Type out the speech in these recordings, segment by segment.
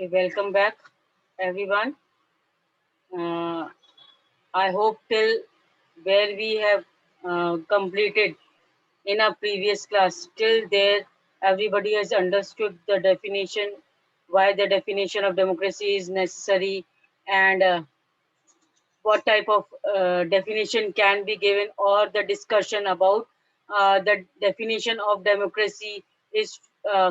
Okay, welcome back, everyone. Uh, I hope till where we have completed in our previous class, till there, everybody has understood the definition, why the definition of democracy is necessary, and what type of definition can be given, or the discussion about the definition of democracy is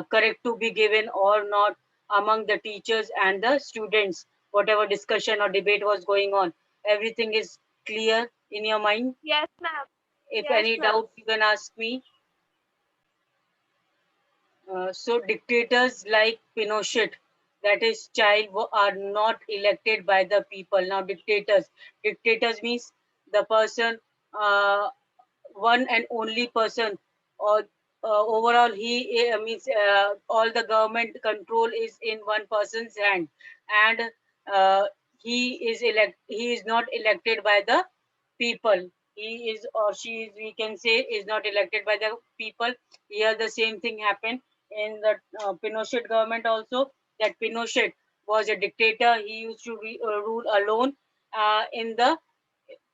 correct to be given or not among the teachers and the students. Whatever discussion or debate was going on, everything is clear in your mind. Yes, ma'am. If Yes, any ma'am. doubt, you can ask me. So dictators like Pinochet, that is child, are not elected by the people. Now dictators means the person, uh, one and only person, or overall he means all the government control is in one person's hand, and uh, he is not elected by the people. He is or she is, we can say, is not elected by the people. Here the same thing happened in the Pinochet government also. That Pinochet was a dictator. He used to rule alone in the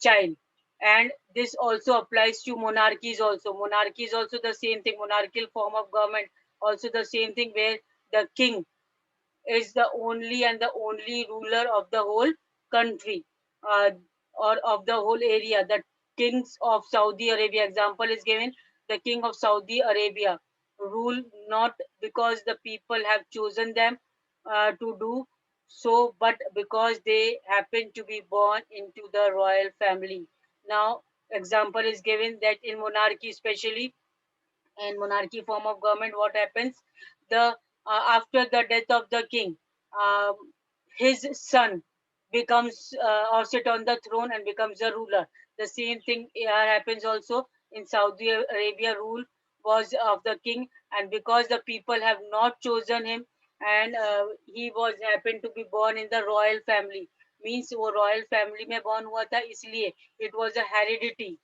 child. And this also applies to monarchies also. Monarchy is also the same thing. Monarchical form of government also the same thing, where the king is the only and the only ruler of the whole country, uh, or of the whole area. The kings of Saudi Arabia example is given. The king of Saudi Arabia rule not because the people have chosen them to do so, but because they happen to be born into the royal family. Now, example is given that in monarchy, especially in monarchy form of government, what happens? The After the death of the king, um, his son becomes or sit on the throne and becomes the ruler. The same thing happens also in Saudi Arabia. Rule was of the king, and because the people have not chosen him, and he was happened to be born in the royal family, means वो royal family में born हुआ था, इसलिए it was a heredity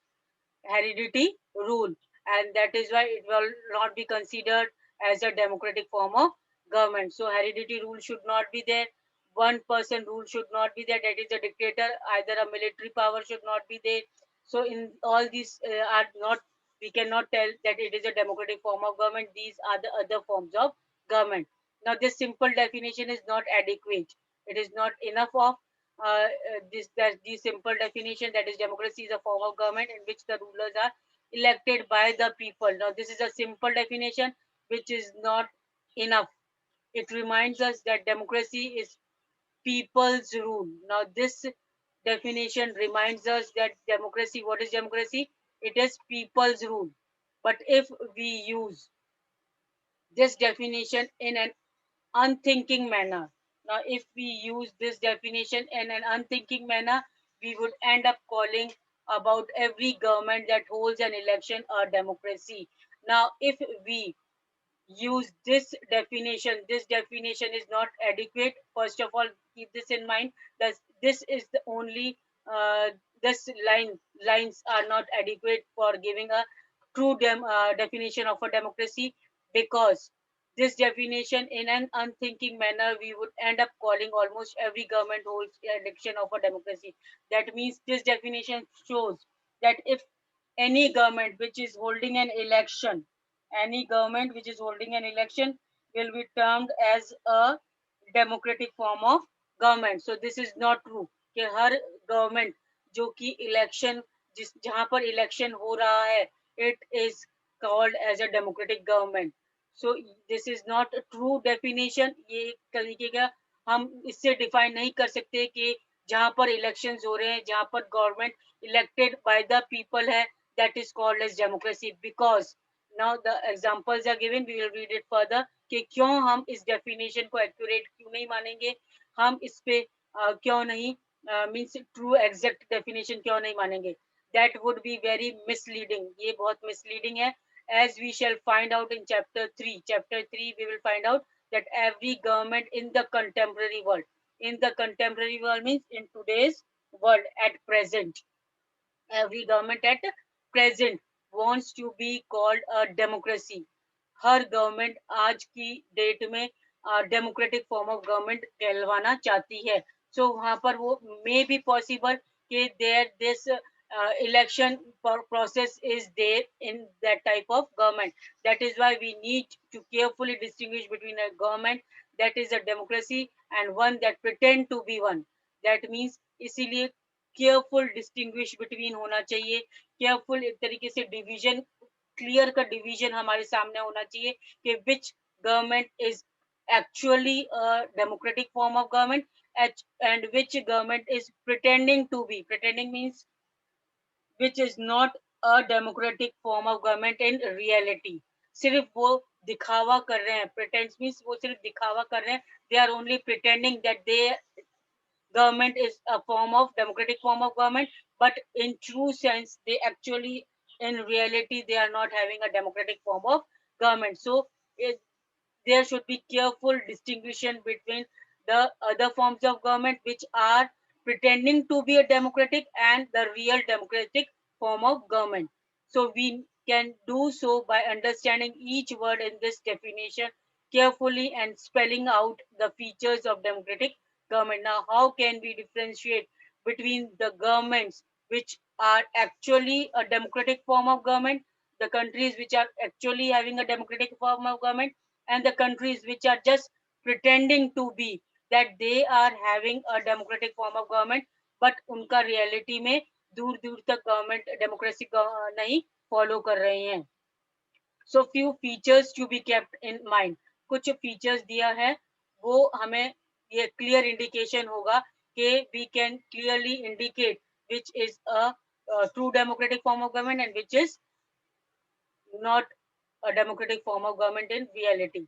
rule, and that is why it will not be considered as a democratic form of government. So heredity rule should not be there. One person rule should not be there. That is a dictator. Either a military power should not be there. So in all these are not, we cannot tell that it is a democratic form of government. These are the other forms of government. Now this simple definition is not adequate. It is not enough of this that the simple definition, that is democracy is a form of government in which the rulers are elected by the people. Now this is a simple definition which is not enough. It reminds us that democracy is people's rule. Now this definition reminds us that democracy, what is democracy? It is people's rule. But if we use this definition in an unthinking manner. Now, if we use this definition in an unthinking manner, we would end up calling about every government that holds an election a democracy. Now, if we use this definition is not adequate. First of all, keep this in mind that this is the only uh, this lines are not adequate for giving a true definition of a democracy, because this definition in an unthinking manner we would end up calling almost every government holds election of a democracy. That means this definition shows that if any government which is holding an election, any government which is holding an election will be termed as a democratic form of government. So this is not true कि हर government जो कि election जिस जहां पर election हो रहा है, it is called as a democratic government. So this is not a true definition. ये एक तरीके का हम इससे define नहीं कर सकते कि जहां पर elections हो रहे हैं, जहां पर government elected by the people है, that is called as democracy. Because now the examples are given, we will read it further कि क्यों हम इस definition को accurate क्यों नहीं मानेंगे, हम इस पे क्यों नहीं means true exact definition क्यों नहीं मानेंगे. That would be very misleading. ये बहुत misleading है. As we shall find out in chapter 3. Chapter 3 we will find out that every government in the contemporary world, in the contemporary world means in today's world at present, every government at present wants to be called a democracy. हर government आज की date में democratic form of government कहलवाना चाहती है. So वहाँ पर वो मे बी पॉसिबल कि there this election process is there in that type of government. That is why we need to carefully distinguish between a government that is a democracy and one that pretend to be one. That means इसीलिए careful distinguish between होना चाहिए. Careful एक तरीके से division, clear का division हमारे सामने होना चाहिए कि which government is actually a democratic form of government and which government is pretending to be. Pretending means which is not a democratic form of government in reality. सिर्फ वो दिखावा कर रहे हैं. Pretense means वो सिर्फ दिखावा कर रहे हैं. They are only pretending that they government is a form of democratic form of government, but in true sense they actually, in reality, they are not having a democratic form of government. So it, there should be careful distinction between the other forms of government which are pretending to be a democratic and the real democratic form of government. So we can do so by understanding each word in this definition carefully and spelling out the features of democratic government. Now, how can we differentiate between the governments which are actually a democratic form of government, the countries which are actually having a democratic form of government, and the countries which are just pretending to be that they are having a democratic form of government, but उनका reality में दूर दूर तक government democracy नहीं follow कर रहे हैं. So few features to be kept in mind. कुछ फीचर्स दिया है, वो हमें ये क्लियर इंडिकेशन होगा कि we can clearly indicate which is a true democratic form of government and which is not a democratic form of government in reality.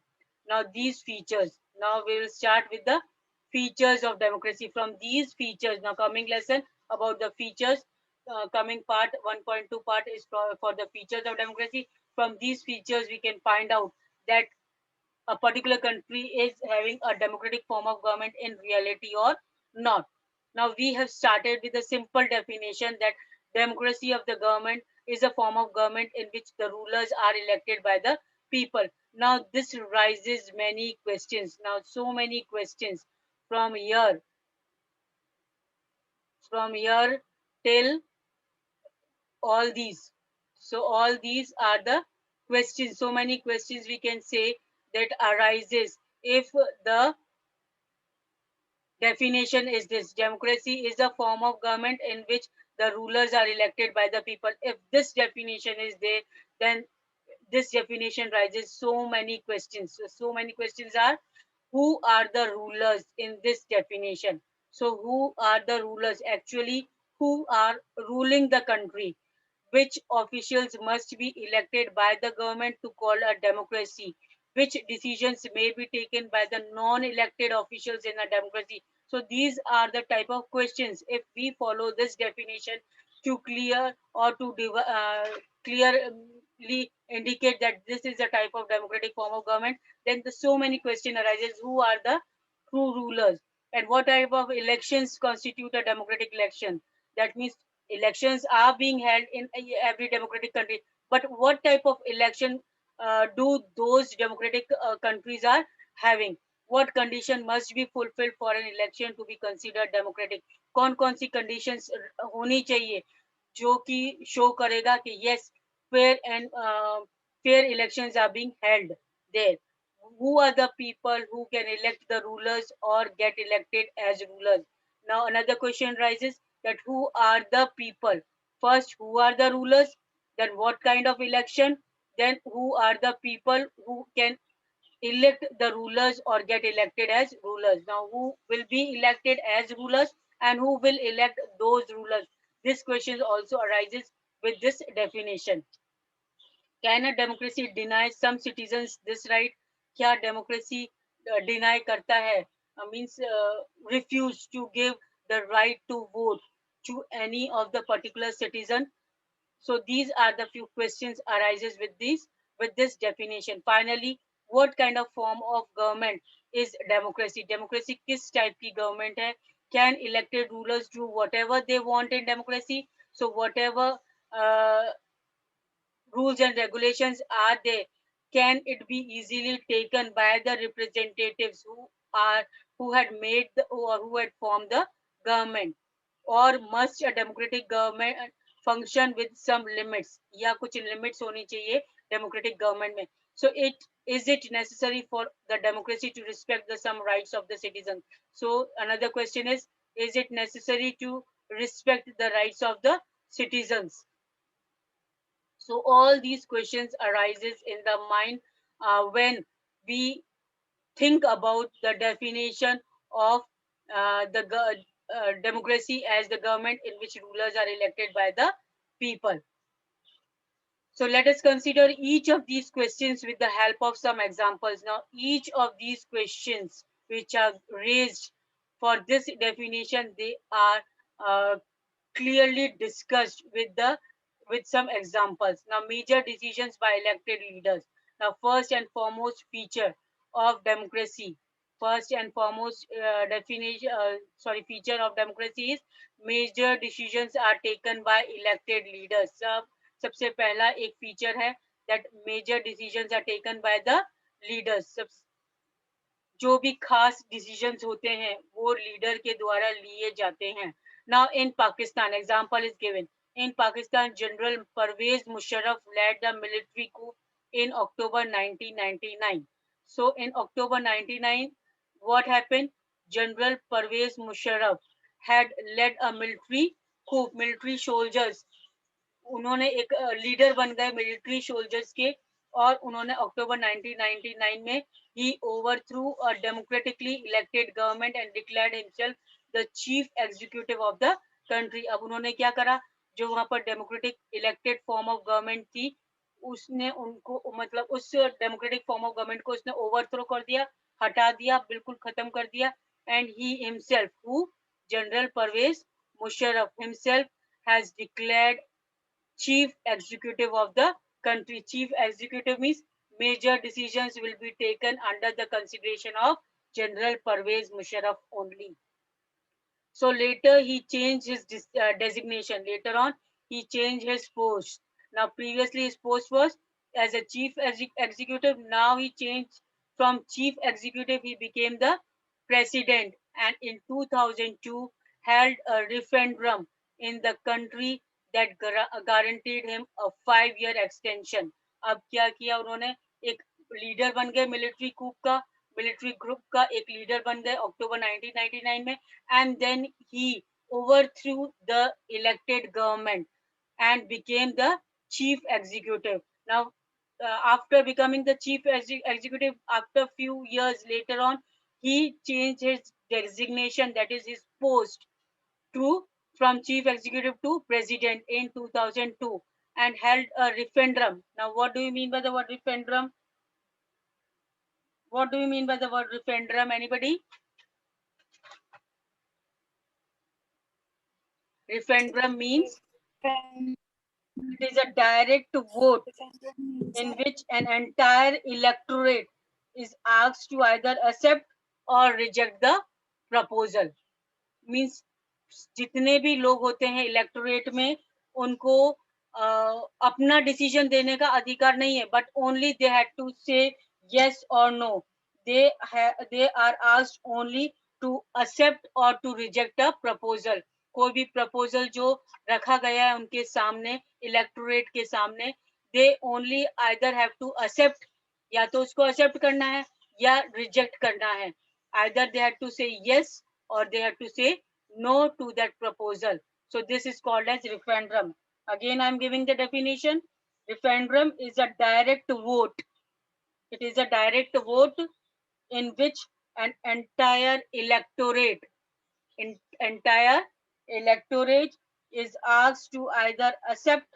Now, these features. Now, we will start with the features of democracy. From these features, now coming lesson about the features, coming part 1.2 part is for the features of democracy. From these features, we can find out that a particular country is having a democratic form of government in reality or not. Now, we have started with a simple definition that democracy of the government is a form of government in which the rulers are elected by the people. Now, this raises many questions. Now, so many questions from here till all these. So all these are the questions. So many questions we can say that arises if the definition is this: democracy is a form of government in which the rulers are elected by the people. If this definition is there, then this definition raises so many questions. So many questions are: who are the rulers in this definition? So who are the rulers actually? Who are ruling the country? Which officials must be elected by the government to call a democracy? Which decisions may be taken by the non-elected officials in a democracy? So these are the type of questions. If we follow this definition to clear or to clearly indicate that this is a type of democratic form of government, then the so many question arises: who are the true rulers, and what type of elections constitute a democratic election? That means elections are being held in every democratic country, but what type of election do those democratic countries are having? What condition must be fulfilled for an election to be considered democratic? कौन सी conditions होनी चाहिए जो कि show करेगा कि yes, fair and fair elections are being held there? Who are the people who can elect the rulers or get elected as rulers? Now another question rises that who are the people? First, who are the rulers? Then what kind of election? Then who are the people who can elect the rulers or get elected as rulers? Now who will be elected as rulers and who will elect those rulers? This question also arises with this definition. Can a democracy deny some citizens this right? क्या democracy deny करता है? Means refuse to give the right to vote to any of the particular citizen. So these are the few questions arises with this definition. Finally, what kind of form of government is democracy? Democracy किस type की government है? Can elected rulers do whatever they want in democracy? So whatever rules and regulations are there, can it be easily taken by the representatives who had made the, or who had formed the government, or must a democratic government function with some limits, या कुछ limits होनी चाहिए democratic government में. So it necessary for the democracy to respect the some rights of the citizens? So another question is it necessary to respect the rights of the citizens? So all these questions arises in the mind when we think about the definition of democracy as the government in which rulers are elected by the people. So let us consider each of these questions with the help of some examples. Now, each of these questions which are raised for this definition, they are clearly discussed with some examples. Now, major decisions by elected leaders. Now, first and foremost feature of democracy, first and foremost feature of democracy is major decisions are taken by elected leaders. सबसे पहला एक feature है that major decisions are taken by the leaders. जो भी खास decisions होते हैं वो लीडर के द्वारा लिए जाते हैं. Now in Pakistan, example is given. In Pakistan, general Pervez Musharraf led the military coup in October 1999. So in October 1999, what happened? General Pervez Musharraf had led a military coup. Military soldiers, उन्होंने एक लीडर बन गए मिलिट्री सोल्जर्स के, और उन्होंने अक्टूबर 1999 में ही overthrew a democratically elected government and declared himself the chief executive of the country. अब उन्होंने क्या करा? जो वहां पर democratic elected form of government थी, उसने उनको मतलब उस डेमोक्रेटिक फॉर्म ऑफ गवर्नमेंट को उसने ओवरथ्रो कर दिया, हटा दिया, बिल्कुल खत्म कर दिया. And he himself, who general Pervez Musharraf himself has declared chief executive of the country. Chief executive means major decisions will be taken under the consideration of General Pervez Musharraf only. So later he changed his designation. Later on, he changed his post. Now previously his post was as a chief executive. Now he changed from chief executive, he became the president. And in 2002, held a referendum in the country that guaranteed him a 5-year extension. अब क्या किया उन्होंने? एक leader बन गए military कूप का, military group का एक लीडर बन गए अक्टूबर 1999 में, and then he overthrew the elected government and became the chief executive. Now, after becoming the chief executive, after few years later on, he changed his designation, that is his post, to from chief executive to president in 2002, and held a referendum. Now, what do you mean by the word referendum? What do you mean by the word referendum? Anybody? Referendum means it is a direct vote in which an entire electorate is asked to either accept or reject the proposal. Means जितने भी लोग होते हैं electorate में, उनको अपना decision देने का अधिकार नहीं है, but only they had to say yes or no. They are asked only to accept or to reject a proposal. कोई भी प्रपोजल जो रखा गया है उनके सामने, इलेक्टोरेट के सामने, they only either have to accept, या तो उसको accept करना है या reject करना है. Either they have to say yes or they have to say no to that proposal. So this is called as referendum. Again, I'm giving the definition. Referendum is a direct vote. It is a direct vote in which an entire electorate is asked to either accept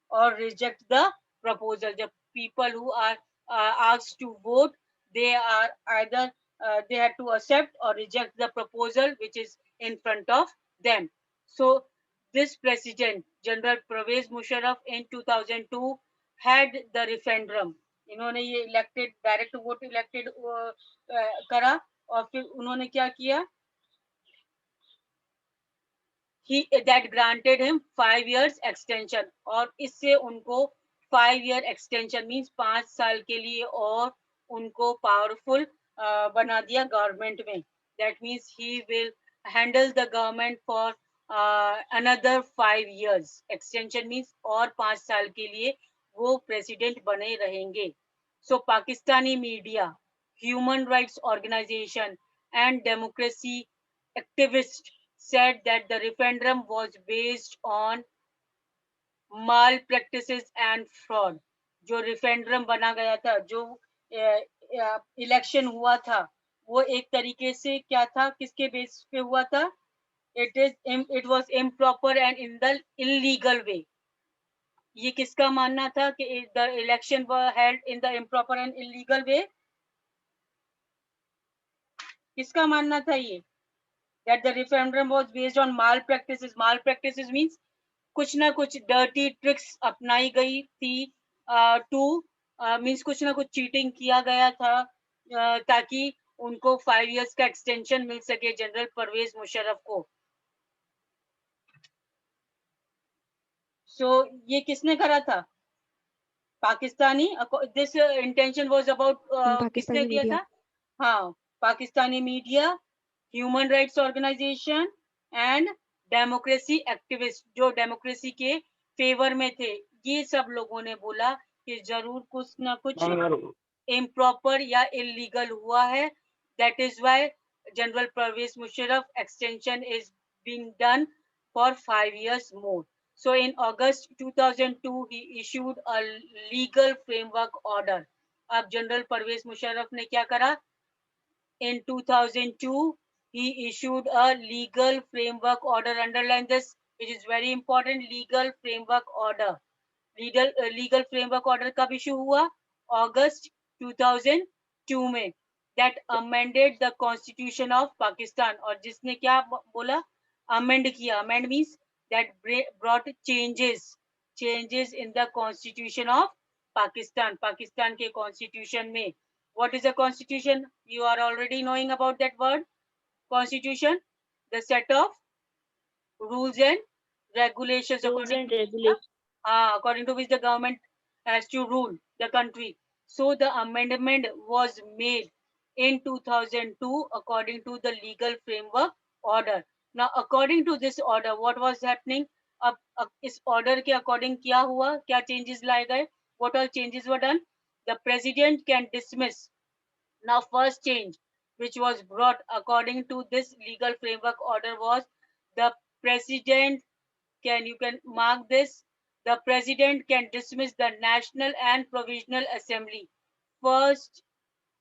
or reject the proposal. The people who are asked to vote, they are either they have to accept or reject the proposal which is in front of them. So this president, General Pervez Musharraf, in 2002 had the referendum. इन्होंने ये elected direct vote elected करा, और फिर उन्होंने क्या किया? That granted him 5 years extension, और इससे उनको 5 year extension means 5 साल के लिए और उनको powerful बना दिया government में. That means he will handle the government for another 5 years. Extension means और 5 साल के लिए वो president बने रहेंगे. So Pakistani media, human rights organization and democracy activists said that the referendum was based on mall practices and fraud. जो referendum बना गया था, जो इलेक्शन हुआ था, वो एक तरीके से क्या था, किसके बेस पे हुआ था? It was improper and in the illegal way. ये किसका मानना था कि the election were held in the improper and illegal way? किसका मानना था ये? That the referendum was based on malpractices. Malpractices means कुछ ना कुछ डर्टी ट्रिक्स अपनाई गई थी टू मींस कुछ ना कुछ चीटिंग किया गया था ताकि उनको 5 इयर्स का एक्सटेंशन मिल सके जनरल परवेज मुशर्रफ को. सो ये किसने करा था? Pakistani. This intention was about किसने किया था? हाँ, Pakistani media, human rights organisation and democracy activist, जो डेमोक्रेसी के फेवर में थे. ये सब लोगों ने बोला कि जरूर कुछ ना कुछ इम्प्रॉपर या इलीगल हुआ है. That is why general Pervez Musharraf extension is being done for 5 years more. So in August 2002 he issued a legal framework order. अब जनरल परवेज मुशर्रफ ने क्या करा? In 2002, he issued a legal framework order. Underline this, which is very important. Legal framework order. Legal framework order कब issue हुआ? August 2002 में. That amended the Constitution of Pakistan. और जिसने क्या बोला? Amend किया. Amend means that brought changes in the Constitution of Pakistan. Pakistan के Constitution में. What is a constitution? You are already knowing about that word. Constitution, the set of rules and regulations according to which the government has to rule the country. So the amendment was made in 2002 according to the legal framework order. Now, according to this order, what was happening? अब इस order के according क्या हुआ? क्या changes लाए गए? What all changes were done? The president can dismiss. Now, first change which was brought according to this legal framework order was the president you can mark this, the president can dismiss the National and Provisional Assembly. First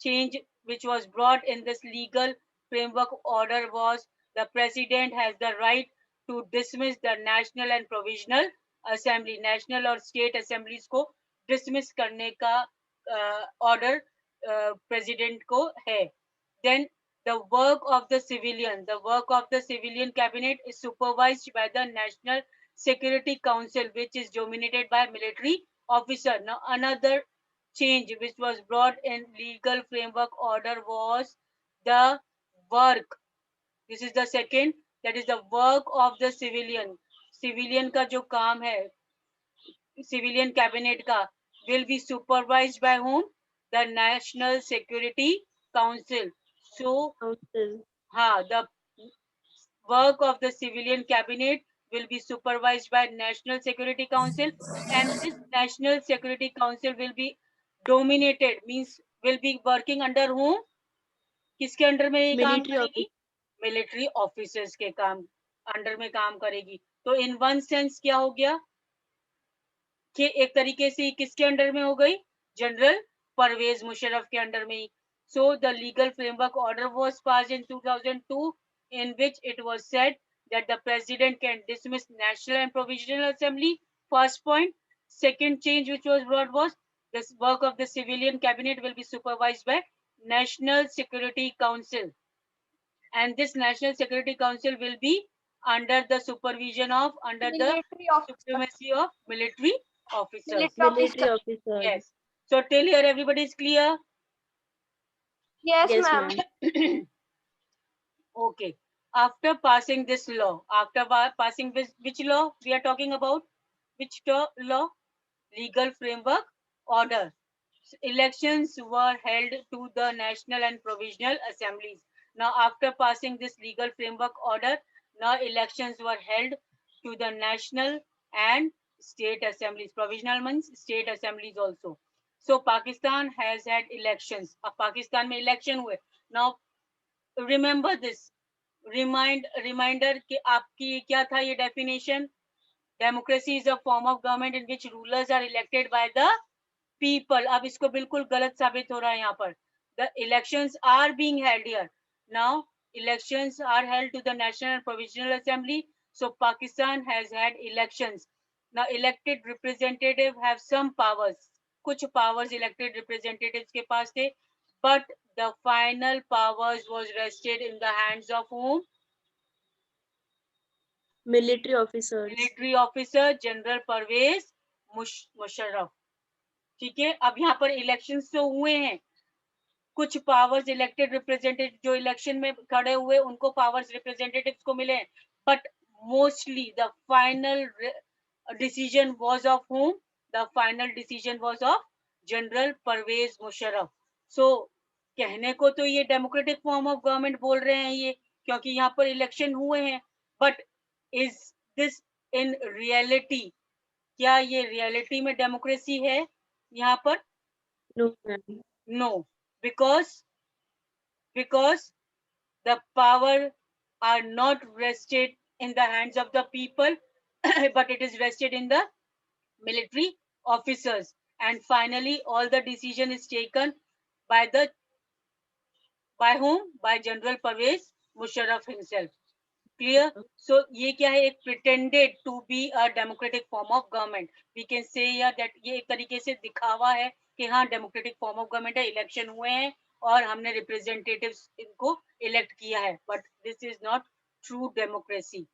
change which was brought in this legal framework order was the president has the right to dismiss the National and Provisional Assembly. National और state assemblies को dismiss करने का order president को है. Then the work of the civilian cabinet is supervised by the National Security Council, which is dominated by military officer. Now another change which was brought in legal framework order was the work. This is the second, that is the work of the civilian का जो काम है civilian cabinet का will be supervised by whom? The National Security Council. So the work of the civilian cabinet will be supervised by National Security Council, and this National Security Council will be dominated, means will be working under whom? किसके under में ये काम करेगी? Military officers के काम under में काम करेगी. तो इन वन सेंस क्या हो गया कि एक तरीके से किसके अंडर में हो गई? जनरल परवेज मुशर्रफ के अंडर में ही. So the legal framework order was passed in 2002, in which it was said that the president can dismiss National and Provisional Assembly. First point. Second change which was brought was this work of the civilian cabinet will be supervised by National Security Council, and this National Security Council will be under the supervision of the supremacy of military officers. Yes. So till here everybody is clear? Yes, ma'am. Okay. After passing this law, after passing which law we are talking about? Which law? legal framework order. Elections were held to the national and provisional assemblies. Now, after passing this legal framework order, now elections were held to the national and state assemblies. Provisional means state assemblies also. So Pakistan has had elections. अब पाकिस्तान में election हुए. Now remember this. Reminder कि आपकी क्या था ये definition? Democracy is a form of government in which rulers are elected by the people. अब इसको बिल्कुल गलत साबित हो रहा है यहाँ पर. The elections are being held here. Now elections are held to the National and Provisional Assembly. So Pakistan has had elections. Now elected representatives have some powers. कुछ powers elected representatives के पास थे. But the final powers was rested in the hands of whom? Military officers. Military officer General Pervez Musharraf. ठीक है. अब यहाँ पर elections तो हुए हैं. कुछ पावर्स इलेक्टेड रिप्रेजेंटेटिव जो इलेक्शन में खड़े हुए उनको पावर्स रिप्रेजेंटेटिव्स को मिले. But mostly the final decision was of whom? The final decision was of general Pervez Musharraf. So कहने को तो ये डेमोक्रेटिक फॉर्म ऑफ गवर्नमेंट बोल रहे हैं ये, क्योंकि यहाँ पर इलेक्शन हुए हैं. But is this in reality? क्या ये रियलिटी में डेमोक्रेसी है यहाँ पर? No, ma'am. No, because the power are not rested in the hands of the people, but it is rested in the military officers. And finally, all the decision is taken by whom? By General Pervez Musharraf himself. Clear? So ये क्या है? एक pretended to be a democratic form of government. We can say here that ये एक तरीके से दिखावा है कि हाँ democratic form of government है, election हुए हैं और हमने representatives इनको elect किया है. But this is not true democracy.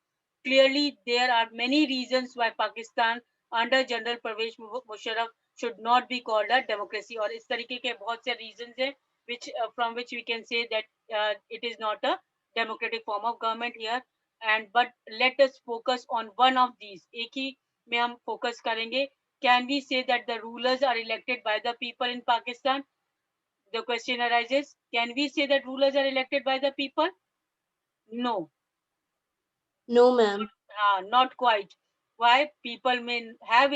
Clearly, there are many reasons why Pakistan under General Pervez Musharraf should not be called a democracy. और इस तरीके के बहुत से reasons हैं which from which we can say that it is not a democratic form of government here. And but let us focus on one of these. एक ही में हम focus करेंगे. Can we say that the rulers are elected by the people in Pakistan? The question arises, can we say that rulers are elected by the people? No. No, ma'am. Not quite. Why? People may have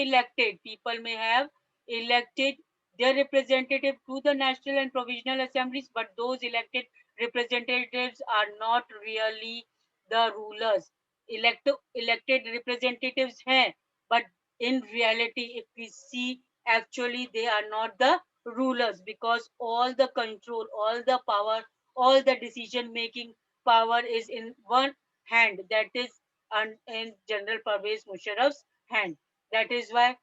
elected their representative to the national and provisional assemblies, but those elected representatives are not really the rulers. Elected representatives हैं, but in reality, if we see, actually they are not the rulers, because all the control, all the power, all the decision making power is in one hand, that is in General Pervez Musharraf's hand. That is why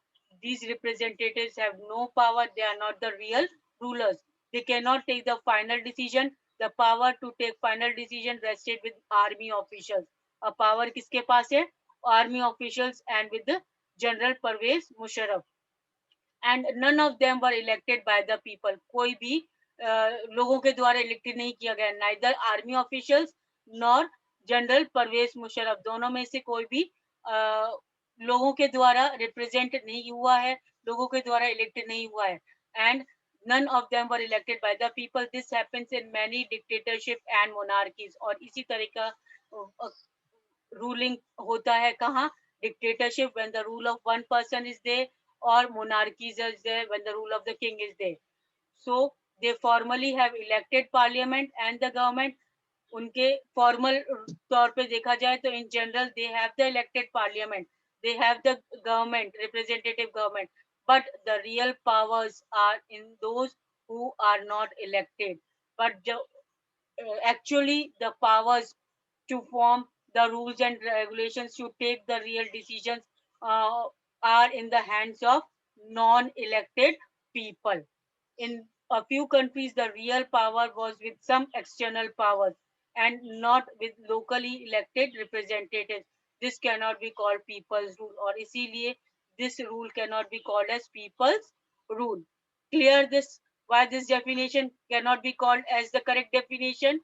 these representatives have no power. They are not the real rulers. They cannot take the final decision. The power to take final decision rested with army officials. A power किसके पास है? Army officials and with the General Pervez Musharraf. And none of them were elected by the people. कोई भी लोगों के द्वारा elected नहीं किया गया. Neither army officials nor general Pervez Musharraf, दोनों में से कोई भी लोगों के द्वारा रिप्रेजेंट नहीं हुआ है, लोगों के द्वारा इलेक्टेड नहीं हुआ है. And none of them were elected by the people. This happens in many dictatorship and monarchies. और इसी तरह का ruling होता है कहाँ? Dictatorship, when the rule of one person is there, or monarchies is there when the rule of the king is there. So they formally have elected parliament and the government. उनके formal तौर पे देखा जाए तो in general they have the elected parliament, they have the government, representative government, but the real powers are in those who are not elected. But जो actually the powers to form the rules and regulations to take the real decisions are in the hands of non-elected people. In a few countries, the real power was with some external powers and not with locally elected representatives. This cannot be called people's rule, or इसीलिए this rule cannot be called as people's rule. Clear this? Why this definition cannot be called as the correct definition?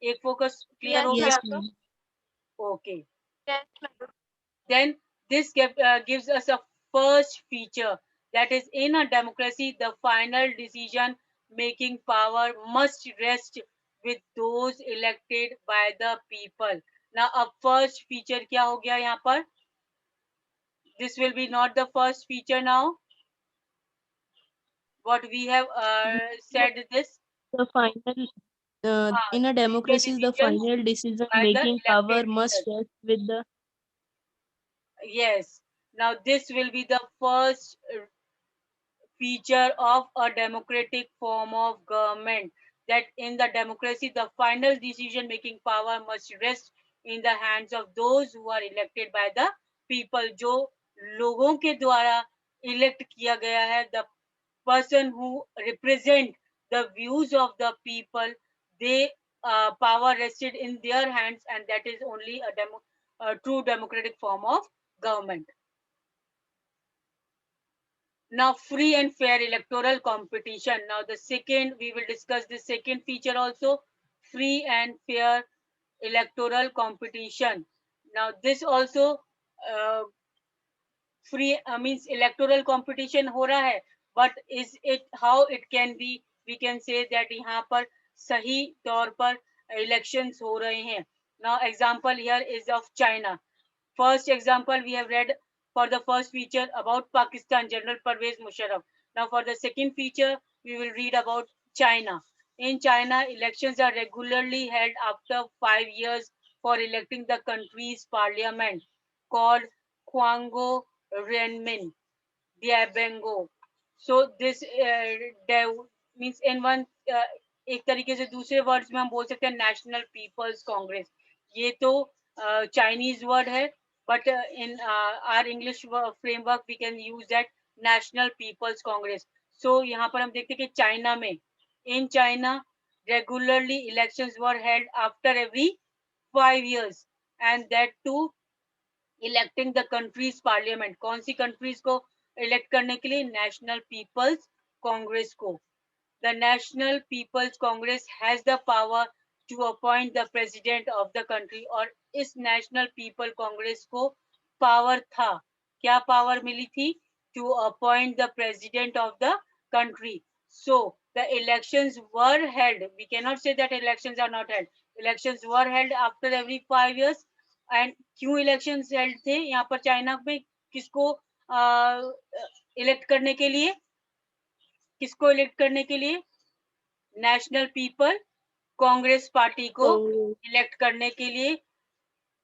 एक focus clear Yes, हो गया Yes, आपको? ma'am. Okay. Yes, ma'am. Then this gives us a first feature That is, in a democracy, the final decision making power must rest with those elected by the people. Now, अब first feature क्या हो गया यहाँ पर? This will be not the first feature now. What we have said this. The final, in a Take democracy, the decisions final decision by the making power elected must leaders. rest with the Yes. Now this will be the first feature of a democratic form of government, that in the democracy the final decision making power must rest in the hands of those who are elected by the people. जो लोगों के द्वारा elect किया गया है, the person who represent the views of the people, they power rested in their hands, and that is only a true democratic form of government. Now, free and fair electoral competition. Now, the second, we will discuss the second feature also, free and fair electoral competition. Now, this also free means electoral competition हो रहा है, but is it how it can be? We can say that यहाँ पर सही तौर पर elections हो रहे हैं. Now, example here is of China. First example we have read for the first feature about Pakistan, General Pervez Musharraf. Now for the second feature, we will read about China. In China, elections are regularly held after 5 years for electing the country's parliament, called Huango Renmin Diabengo. So this means in one एक तरीके से दूसरे words में हम बोल सकते हैं national peoples Congress. ये तो चाइनीज वर्ड है, but in our English framework we can use that National People's Congress. So यहाँ पर हम देखते हैं कि चाइना में, in China regularly elections were held after every 5 years, and that too electing the country's parliament. कौन सी countries को elect करने के लिए? National People's Congress को. The National People's Congress has the power to appoint the president of the country. और इस National People Congress को power था, क्या power मिली थी? To appoint the president of the country. So the elections were held. We cannot say that elections are not held. Elections were held after every 5 years. And क्यों elections held थे यहाँ पर China में? किसको elect करने के लिए? किसको elect करने के लिए? नेशनल पीपल कांग्रेस पार्टी को इलेक्ट करने के लिए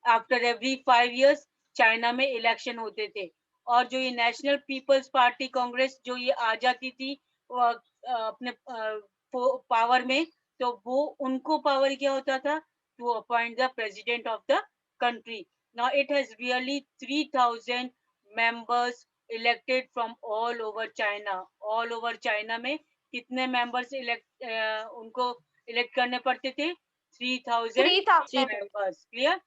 आफ्टर एवरी 5 years चाइना में इलेक्शन होते थे. और जो ये नेशनल पीपल्स पार्टी कांग्रेस जो ये आ जाती थी अपने पावर में, तो वो उनको पावर क्या होता था? To appoint the president of the country. Now it has really 3000 members elected from all over China. All over China में कितने मेंबर्स उनको इलेक्ट करने पड़ते थे? 3000 members. Clear?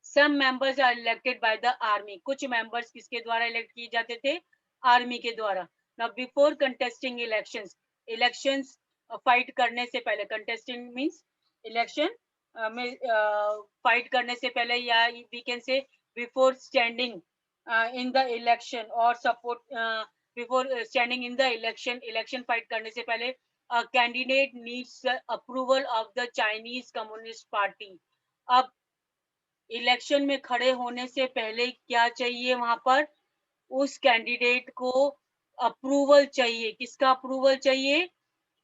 Some members are elected by the army. कुछ members किसके द्वारा elect किए जाते थे? आर्मी के द्वारा. Now before contesting elections, elections fight करने से पहले, contesting means election में fight करने से पहले, या we can say before standing in the election or support before standing in the election fight करने से पहले a candidate needs the approval of the Chinese Communist Party. अब इलेक्शन में खड़े होने से पहले क्या चाहिए? वहां पर उस कैंडिडेट को अप्रूवल चाहिए. किसका अप्रूवल चाहिए?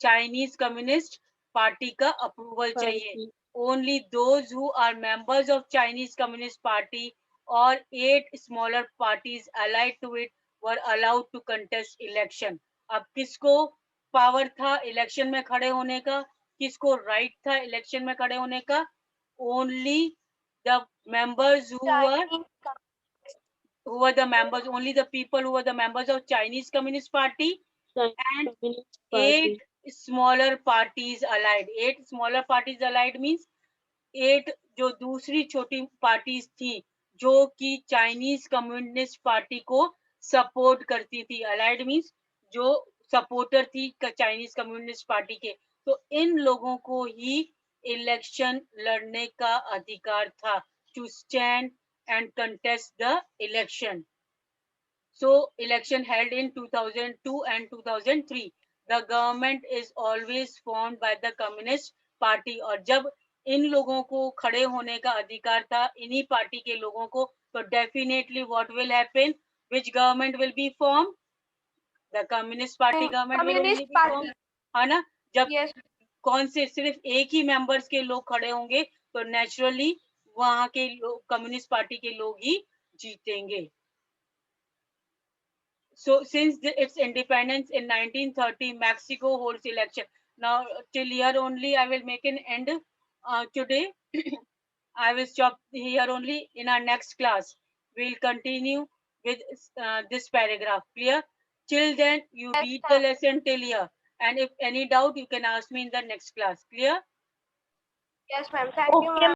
चाइनीज कम्युनिस्ट पार्टी का अप्रूवल चाहिए. Only those who are members of Chinese communist party और 8 smaller parties allied to it were allowed to contest election. अब किसको पावर था इलेक्शन में खड़े होने का? किसको राइट था इलेक्शन में खड़े होने का? Only the members who were the members, only the people who were the members of Chinese Communist Party and 8 smaller parties allied. 8 smaller parties allied means 8 जो दूसरी छोटी पार्टीज थी जो कि चाइनीज कम्युनिस्ट पार्टी को सपोर्ट करती थी. Allied means जो सपोर्टर थी चाइनीज कम्युनिस्ट पार्टी के. तो इन लोगों को ही इलेक्शन लड़ने का अधिकार था, to stand and contest the election. So election held in 2002 and 2003. The government is always formed by the Communist Party. और जब इन लोगों को खड़े होने का अधिकार था इन्हीं पार्टी के लोगों को, तो definitely what will happen? Which government will be formed? The Communist Party government will only Communist be Party. formed. है ना? जब Yes. कौन से सिर्फ एक ही मेंबर्स के लोग खड़े होंगे तो नेचुरली वहां के लोग कम्युनिस्ट पार्टी के लोग ही जीतेंगे. So since its independence in 1930, Mexico holds election. Now till here only I will make an end today. I will stop here only. In our next class, we will continue with this paragraph. Clear? Till then, you Yes, read sir. the lesson till here. And if any doubt, you can ask me in the next class. Clear? Yes, ma'am. Thank you, ma'am.